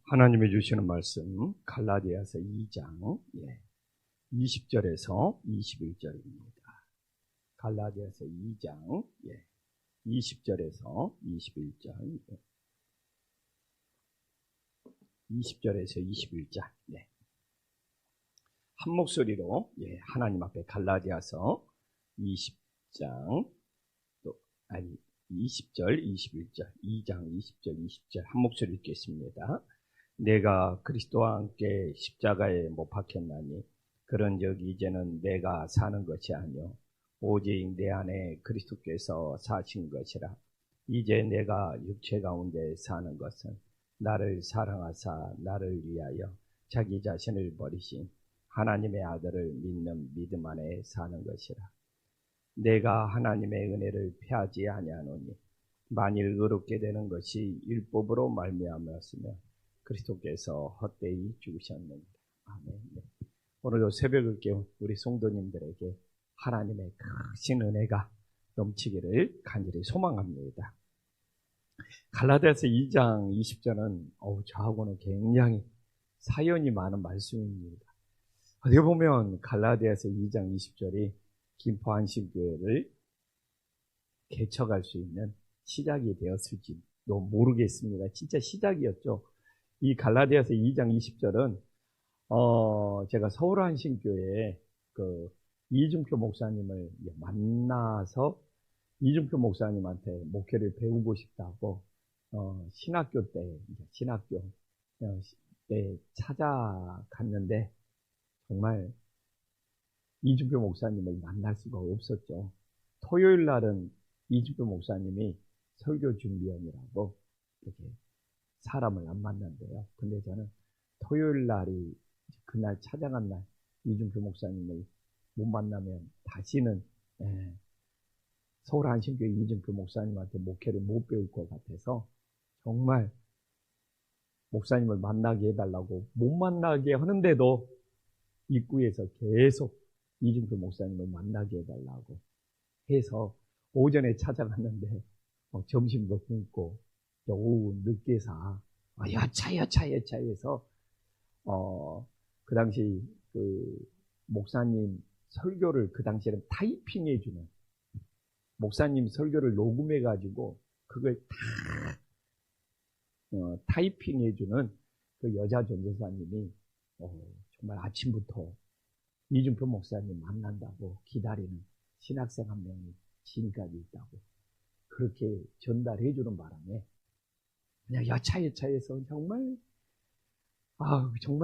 하나님이 주시는 말씀 갈라디아서 2장 20절에서 21절입니다. 갈라디아서 2장 20절에서 21절 20절에서 21절 한 목소리로 하나님 앞에 갈라디아서 20장 20절 21절 2장 20절 20절 한 목소리 읽겠습니다. 내가 그리스도와 함께 십자가에 못 박혔나니 그런즉 이제는 내가 사는 것이 아니요 오직 내 안에 그리스도께서 사신 것이라. 이제 내가 육체 가운데 사는 것은 나를 사랑하사 나를 위하여 자기 자신을 버리신 하나님의 아들을 믿는 믿음 안에 사는 것이라. 내가 하나님의 은혜를 피하지 아니하노니 만일 의롭게 되는 것이 율법으로 말미암았으며 그리스도께서 헛되이 죽으셨느니라. 아멘. 오늘도 새벽을 깨운 우리 성도님들에게 하나님의 크신 은혜가 넘치기를 간절히 소망합니다. 갈라디아서 2장 20절은 저하고는 굉장히 사연이 많은 말씀입니다. 어떻게 보면 갈라디아서 2장 20절이 김포 안식교회를 개척할 수 있는 시작이 되었을지도 모르겠습니다. 진짜 시작이었죠. 이 갈라디아서 2장 20절은 제가 서울 안식교회에 이중표 목사님을 만나서 이중표 목사님한테 목회를 배우고 싶다고 신학교 때 찾아갔는데 정말 이중표 목사님을 만날 수가 없었죠. 토요일 날은 이중표 목사님이 설교 준비원이라고 이렇게 사람을 안 만난대요. 근데 저는 토요일 날이 그날 찾아간 날 이중표 목사님을 못 만나면 다시는 서울 안식교회 이중표 목사님한테 목회를 못 배울 것 같아서 정말 목사님을 만나게 해달라고 못 만나게 하는데도 입구에서 계속 이중표 목사님을 만나게 해달라고 해서 오전에 찾아갔는데 점심도 굶고 오후 늦게 여차해서 그 당시 목사님 설교를 그 당시에는 타이핑해주는 목사님 설교를 녹음해가지고 그걸 다 타이핑해주는 그 여자 전도사님이 정말 아침부터 이준표 목사님 만난다고 기다리는 신학생 한 명이 지금까지 있다고 그렇게 전달해주는 바람에 그냥 여차해서 정말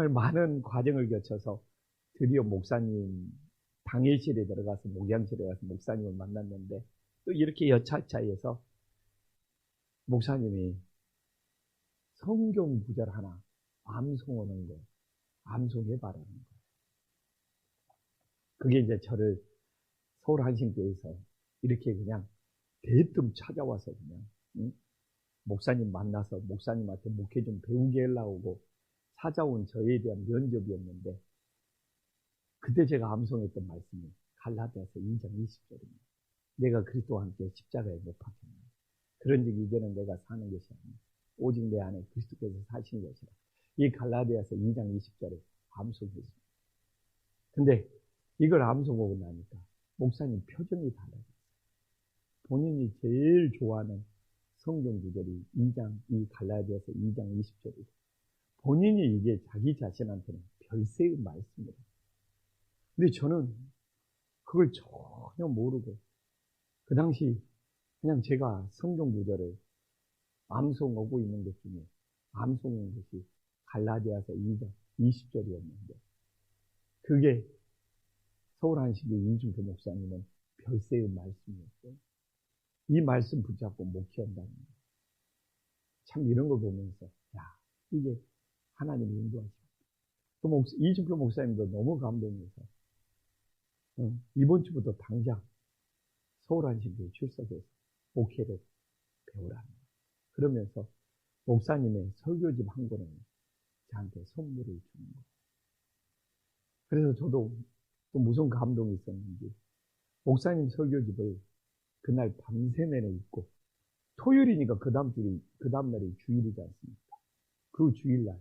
많은 과정을 거쳐서 드디어 목사님 당일실에 들어가서 목양실에 가서 목사님을 만났는데 또 이렇게 여차해서 목사님이 성경 구절 하나 암송하는 거 암송해봐라는 거예요. 그게 이제 저를 서울 한신교회에서 이렇게 그냥 대뜸 찾아와서 그냥 목사님 만나서 목사님한테 목회 좀 배우게 하려고 찾아온 저에 대한 면접이었는데 그때 제가 암송했던 말씀이 갈라디아서 2장 20절입니다. 내가 그리스도와 함께 십자가에 못 박혔나니 그런즉 이제는 내가 사는 것이 아니라 오직 내 안에 그리스도께서 사신 것이라. 이 갈라디아서 2장 20절에 암송했습니다. 근데 이걸 암송하고 나니까 목사님 표정이 달라졌어요. 본인이 제일 좋아하는 성경 구절이 이 갈라디아서 2장 20절이고 본인이 이게 자기 자신한테는 별세의 말씀이에요. 근데 저는 그걸 전혀 모르고 그 당시 그냥 제가 성경 구절을 암송하고 있는 것 중에 암송한 것이 갈라디아서 2장 20절이었는데 그게 서울 안식교회 이중표 목사님은 별세의 말씀이었어요. 이 말씀 붙잡고 목회한다는 거예요. 참 이런 걸 보면서 이게 하나님이 인도하시고 또 이중표 목사님도 너무 감동해서 이번 주부터 당장 서울 안식교회 출석해서 목회를 배우라는 거예요. 그러면서 목사님의 설교집 한 권을 저한테 선물을 주는 거예요. 그래서 저도 또 무슨 감동이 있었는지 목사님 설교집을 그날 밤새 내내 읽고 토요일이니까 그 다음 날이 주일이지 않습니까? 그 주일날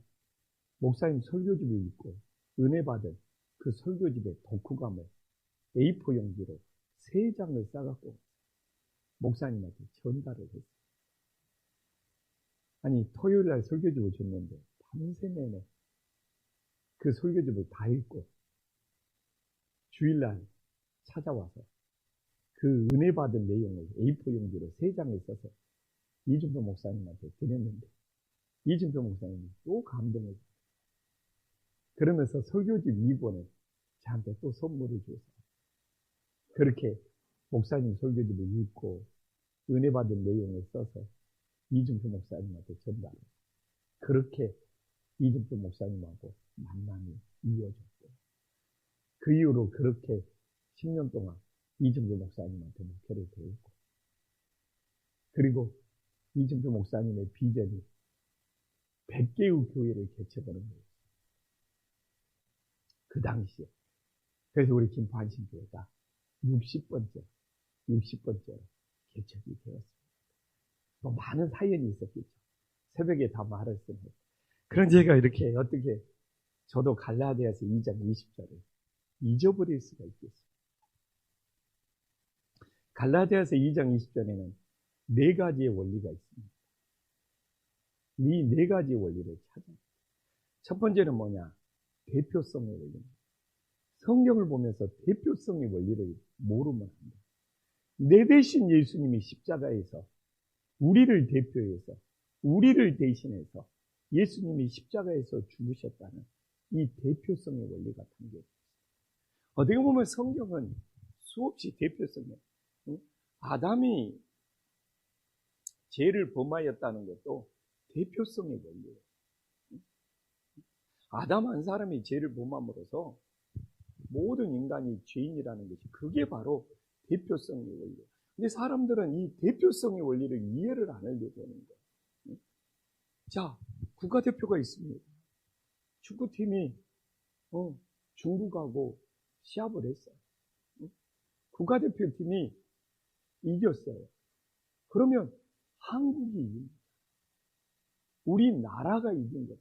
목사님 설교집을 읽고 은혜 받은 그 설교집의 독후감을 A4 용지로 3장을 싸갖고 목사님한테 전달을 했어요. 아니, 토요일 날 설교집을 줬는데 밤새 내내 그 설교집을 다 읽고 주일날 찾아와서 그 은혜 받은 내용을 A4 용지로 3장을 써서 이준표 목사님한테 드렸는데 이준표 목사님이 또 감동을 받았어요. 그러면서 설교집 2권을 저한테 또 선물을 주어서 그렇게 목사님 설교집을 읽고 은혜 받은 내용을 써서 이준표 목사님한테 전달을 그렇게 이준표 목사님하고 만남이 이어졌고 그 이후로 그렇게 10년 동안 이준표 목사님한테 목회를 배우고 그리고 이준표 목사님의 비전이 100개의 교회를 개척하는 거예요. 그 당시에. 그래서 우리 김포한신교회가 60번째로 개척이 되었습니다. 뭐 많은 사연이 있었겠죠. 새벽에 다 말을 쓰는. 그런 제가 이렇게 어떻게 저도 갈라디아서 2장 20절을 잊어버릴 수가 있겠어요. 갈라디아서 2장 20절에는 4가지의 원리가 있습니다. 이 4가지 원리를 찾아요. 첫 번째는 뭐냐? 대표성의 원리입니다. 성경을 보면서 대표성의 원리를 모르면 안 돼요. 내 대신 예수님이 십자가에서 우리를 대표해서 우리를 대신해서 예수님이 십자가에서 죽으셨다는 이 대표성의 원리가 담겨 있어요. 어떻게 보면 성경은 수없이 대표성이에요. 아담이 죄를 범하였다는 것도 대표성의 원리예요. 아담 한 사람이 죄를 범함으로써 모든 인간이 죄인이라는 것이 그게 바로 대표성의 원리예요. 근데 사람들은 이 대표성의 원리를 이해를 안 하려고 하는 거예요. 자, 국가대표가 있습니다. 축구팀이 중국하고 시합을 했어요. 국가대표팀이 이겼어요. 그러면 한국이 이깁니다. 우리나라가 이긴 거다.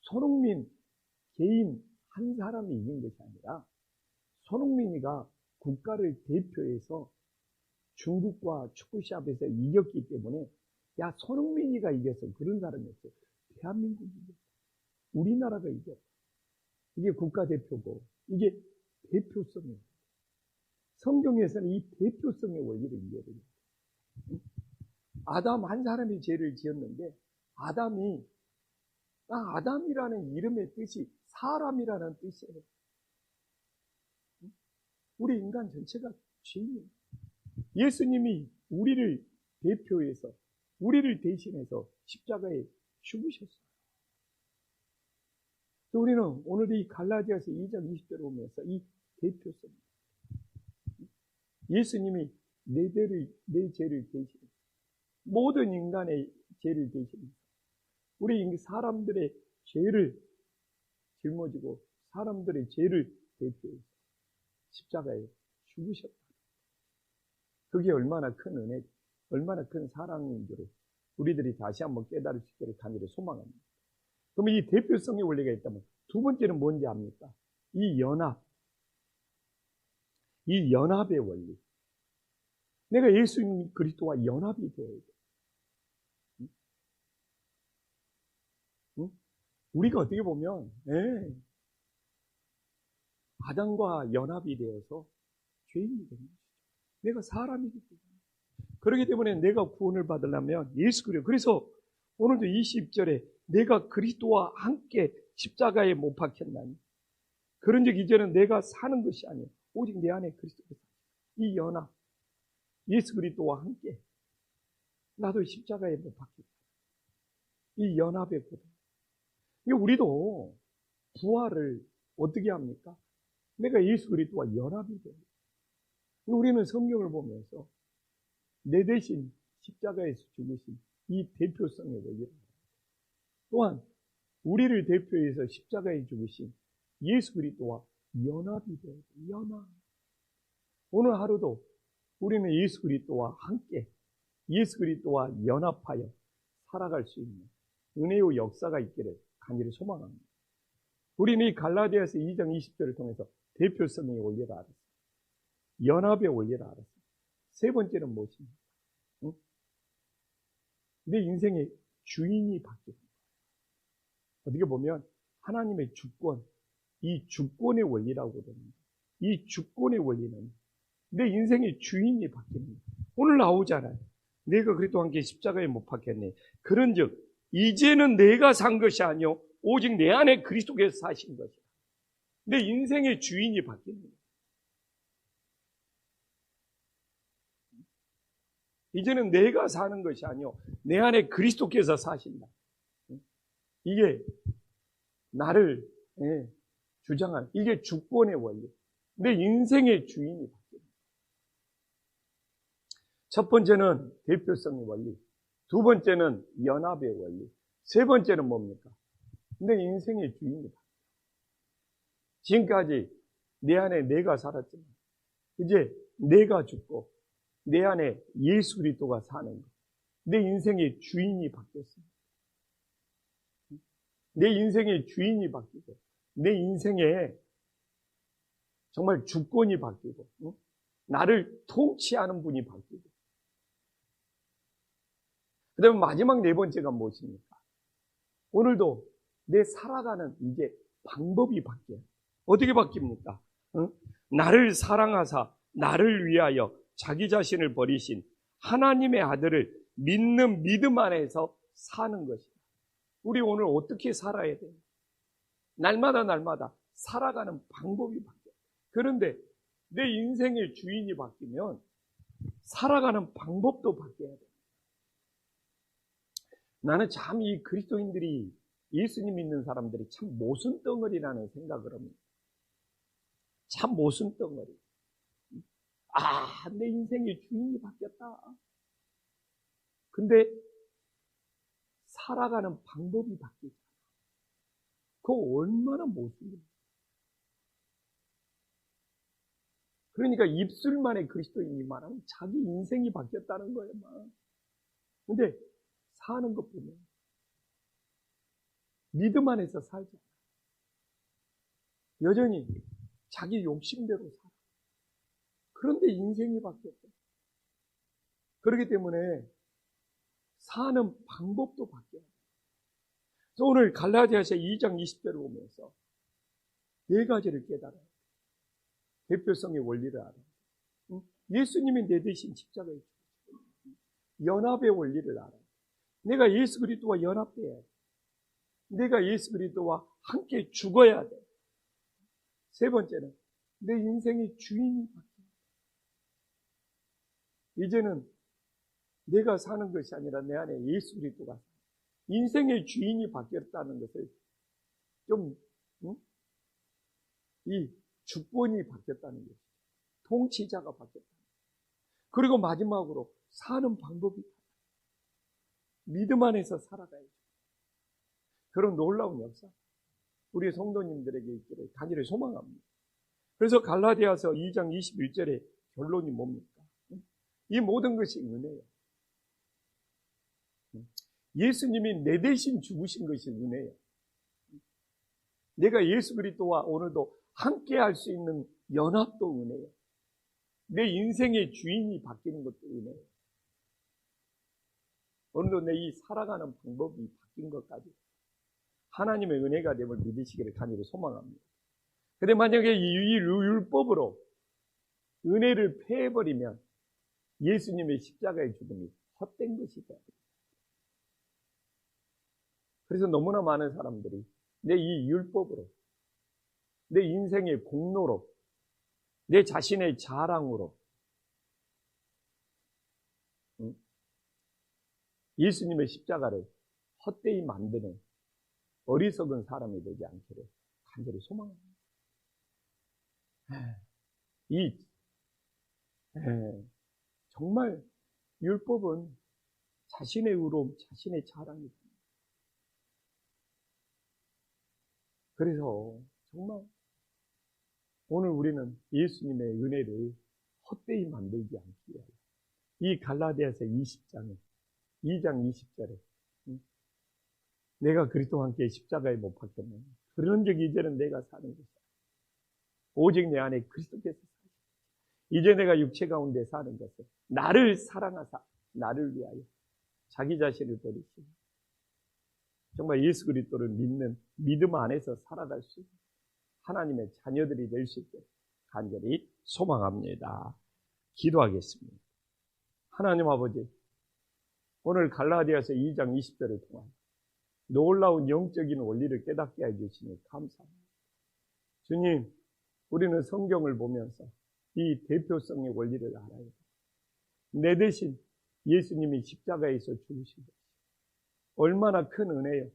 손흥민 개인 한 사람이 이긴 것이 아니라 손흥민이가 국가를 대표해서 중국과 축구시합에서 이겼기 때문에 야 손흥민이가 이겼어. 그런 사람이 없어요. 대한민국이 이겼어. 우리나라가 이겼어. 이게 국가대표고 이게 대표성이에요. 성경에서는 이 대표성의 원리를 이해해야 돼요. 아담 한 사람이 죄를 지었는데 아담이라는 이름의 뜻이 사람이라는 뜻이에요. 우리 인간 전체가 죄인이에요. 예수님이 우리를 대표해서 우리를 대신해서 십자가에 죽으셨어요. 우리는 오늘 이 갈라디아서 2장 20절을 보면서 이 대표성 예수님이 내 죄를 대신해서 모든 인간의 죄를 대신해서 우리 사람들의 죄를 짊어지고 사람들의 죄를 대표해서 십자가에 죽으셨다. 그게 얼마나 큰 은혜, 얼마나 큰 사랑인 줄을 우리들이 다시 한번 깨달을 수 있기를 간절히 소망합니다. 그러면 이 대표성의 원리가 있다면 두 번째는 뭔지 압니까? 이 연합의 원리. 내가 예수 그리스도와 연합이 되어야 돼. 우리가 어떻게 보면 아담과 연합이 되어서 죄인이 되는 것이죠. 내가 사람이기 때문에. 그렇기 때문에 내가 구원을 받으려면 예수 그리스도. 그래서 오늘도 20절에 내가 그리스도와 함께 십자가에 못 박혔나니 그런 적 이제는 내가 사는 것이 아니에요. 오직 내 안에 그리스도가 사는 이 연합. 예수 그리스도와 함께 나도 십자가에 못 박혔다. 이 연합의 고백. 우리도 부활을 어떻게 합니까? 내가 예수 그리스도와 연합이 돼요. 우리는 성경을 보면서 내 대신 십자가에서 죽으신 이 대표성의 원리를 또한 우리를 대표해서 십자가에 죽으신 예수 그리스도와 연합이 돼요. 연합. 오늘 하루도 우리는 예수 그리스도와 함께 예수 그리스도와 연합하여 살아갈 수 있는 은혜의 역사가 있기를 간절히 소망합니다. 우리는 이 갈라디아서 2장 20절을 통해서 대표성의 원리를 알았어요. 연합의 원리를 알았어요. 세 번째는 무엇입니까? 응? 내 인생의 주인이 바뀌는 거예요. 어떻게 보면 하나님의 주권, 이 주권의 원리라고 그럽니다. 이 주권의 원리는 내 인생의 주인이 바뀌는 거예요. 오늘 나오잖아요. 내가 그리스도와 함께 십자가에 못 박혔네. 그런즉 이제는 내가 산 것이 아니요 오직 내 안에 그리스도께서 사신 것이다. 내 인생의 주인이 바뀌는 거예요. 이제는 내가 사는 것이 아니요 내 안에 그리스도께서 사신다. 이게 나를 주장하는, 이게 주권의 원리, 내 인생의 주인이 바뀌는 거예요. 첫 번째는 대표성의 원리, 두 번째는 연합의 원리, 세 번째는 뭡니까? 내 인생의 주인이 바뀌는 거예요. 지금까지 내 안에 내가 살았지만 이제 내가 죽고 내 안에 예수 그리스도가 사는 것, 내 인생의 주인이 바뀌었습니다. 내 인생의 주인이 바뀌고 내 인생에 정말 주권이 바뀌고 나를 통치하는 분이 바뀌고, 그 다음에 마지막 네 번째가 무엇입니까? 오늘도 내 살아가는 이제 방법이 바뀌어요. 어떻게 바뀝니까? 나를 사랑하사 나를 위하여 자기 자신을 버리신 하나님의 아들을 믿는 믿음 안에서 사는 것이다. 우리 오늘 어떻게 살아야 돼요? 날마다 살아가는 방법이 바뀌어요. 그런데 내 인생의 주인이 바뀌면 살아가는 방법도 바뀌어야 돼요. 나는 참 이 그리스도인들이, 예수님 믿는 사람들이 참 모순덩어리라는 생각을 합니다. 참 모순덩어리. 내 인생의 주인이 바뀌었다. 근데 살아가는 방법이 바뀌잖아. 그거 얼마나 모순이야. 그러니까 입술만의 그리스도인이 말하면 자기 인생이 바뀌었다는 거예요. 근데 사는 것 보면 믿음 안에서 살지 않아. 여전히 자기 욕심대로 살아. 그런데 인생이 바뀌었어. 그렇기 때문에 사는 방법도 바뀌어요. 그래서 오늘 갈라디아서 2장 20절을 보면서 네 가지를 깨달아요. 대표성의 원리를 알아요. 예수님이 내 대신 십자가에 죽으시고, 연합의 원리를 알아요. 내가 예수 그리스도와 연합돼야 돼. 내가 예수 그리스도와 함께 죽어야 돼. 세 번째는 내 인생의 주인이 바뀌어요. 이제는 내가 사는 것이 아니라 내 안에 예수 그리스도가 인생의 주인이 바뀌었다는 것을 이 주권이 바뀌었다는 것이죠. 통치자가 바뀌었다. 그리고 마지막으로 사는 방법이 믿음 안에서 살아가야죠. 그런 놀라운 역사 우리 성도님들에게 있기를 간절히 소망합니다. 그래서 갈라디아서 2장 21절의 결론이 뭡니까? 이 모든 것이 은혜예요. 예수님이 내 대신 죽으신 것이 은혜예요. 내가 예수 그리스도와 오늘도 함께 할 수 있는 연합도 은혜예요. 내 인생의 주인이 바뀌는 것도 은혜예요. 오늘도 내 이 살아가는 방법이 바뀐 것까지 하나님의 은혜가 됨을 믿으시기를 간절히 소망합니다. 그런데 만약에 이 율법으로 은혜를 폐해버리면 예수님의 십자가의 죽음이 헛된 것이 돼요. 그래서 너무나 많은 사람들이 내 이 율법으로, 내 인생의 공로로, 내 자신의 자랑으로 예수님의 십자가를 헛되이 만드는 어리석은 사람이 되지 않기를 간절히 소망합니다. 정말 율법은 자신의 의로움, 자신의 자랑이다. 그래서 정말 오늘 우리는 예수님의 은혜를 헛되이 만들지 않기 위하여 이 갈라디아서 20장에 2장 20절에 내가 그리스도와 함께 십자가에 못 박혔네. 그런 적이 이제는 내가 사는 것이다. 오직 내 안에 그리스도께서 사시고 이제 내가 육체 가운데 사는 것은 나를 사랑하사 나를 위하여 자기 자신을 버리시고 정말 예수 그리스도를 믿는 믿음 안에서 살아갈 수 있는 하나님의 자녀들이 될 수 있도록 간절히 소망합니다. 기도하겠습니다. 하나님 아버지, 오늘 갈라디아서 2장 20절을 통한 놀라운 영적인 원리를 깨닫게 해주시니 감사합니다. 주님, 우리는 성경을 보면서 이 대표성의 원리를 알아야 합니다. 내 대신 예수님이 십자가에서 죽으신 것 얼마나 큰 은혜요,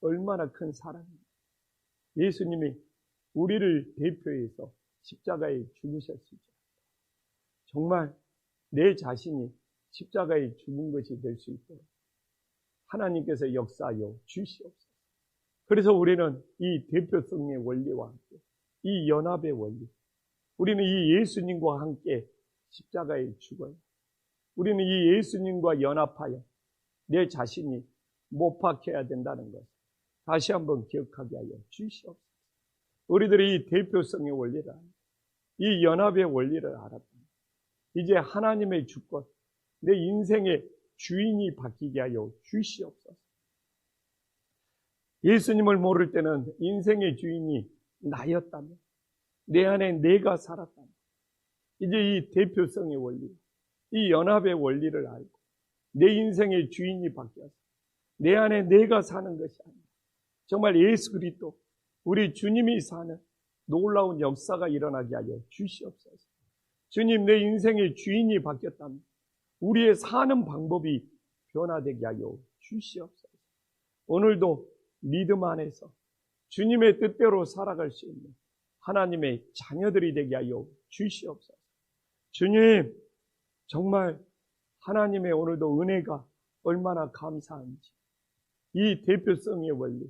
얼마나 큰 사랑입니다. 예수님이 우리를 대표해서 십자가에 죽으셨으죠. 정말 내 자신이 십자가에 죽은 것이 될 수 있도록 하나님께서 역사하여 주시옵소서. 그래서 우리는 이 대표성의 원리와 함께 이 연합의 원리, 우리는 이 예수님과 함께 십자가에 죽어요. 우리는 이 예수님과 연합하여 내 자신이 못 박혀야 된다는 것 다시 한번 기억하게 하여 주시옵소서. 우리들이 이 대표성의 원리를 알고 이 연합의 원리를 알았다. 이제 하나님의 주권, 내 인생의 주인이 바뀌게 하여 주시옵소서. 예수님을 모를 때는 인생의 주인이 나였다면, 내 안에 내가 살았다면, 이제 이 대표성의 원리, 이 연합의 원리를 알고 내 인생의 주인이 바뀌어서 내 안에 내가 사는 것이 아니라 정말 예수 그리스도 우리 주님이 사는 놀라운 역사가 일어나게 하여 주시옵소서. 주님, 내 인생의 주인이 바뀌었다면 우리의 사는 방법이 변화되게 하여 주시옵소서. 오늘도 믿음 안에서 주님의 뜻대로 살아갈 수 있는 하나님의 자녀들이 되게 하여 주시옵소서. 주님, 정말 하나님의 오늘도 은혜가 얼마나 감사한지 이 대표성의 원리,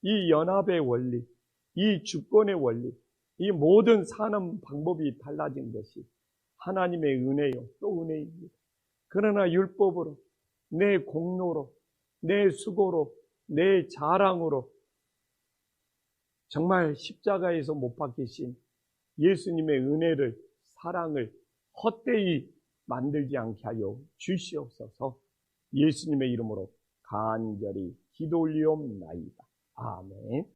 이 연합의 원리, 이 주권의 원리, 이 모든 사는 방법이 달라진 것이 하나님의 은혜요, 또 은혜입니다. 그러나 율법으로, 내 공로로, 내 수고로, 내 자랑으로 정말 십자가에서 못 박히신 예수님의 은혜를, 사랑을 헛되이 만들지 않게 하여 주시옵소서. 예수님의 이름으로 간절히 기도 올리옵나이다. 아멘.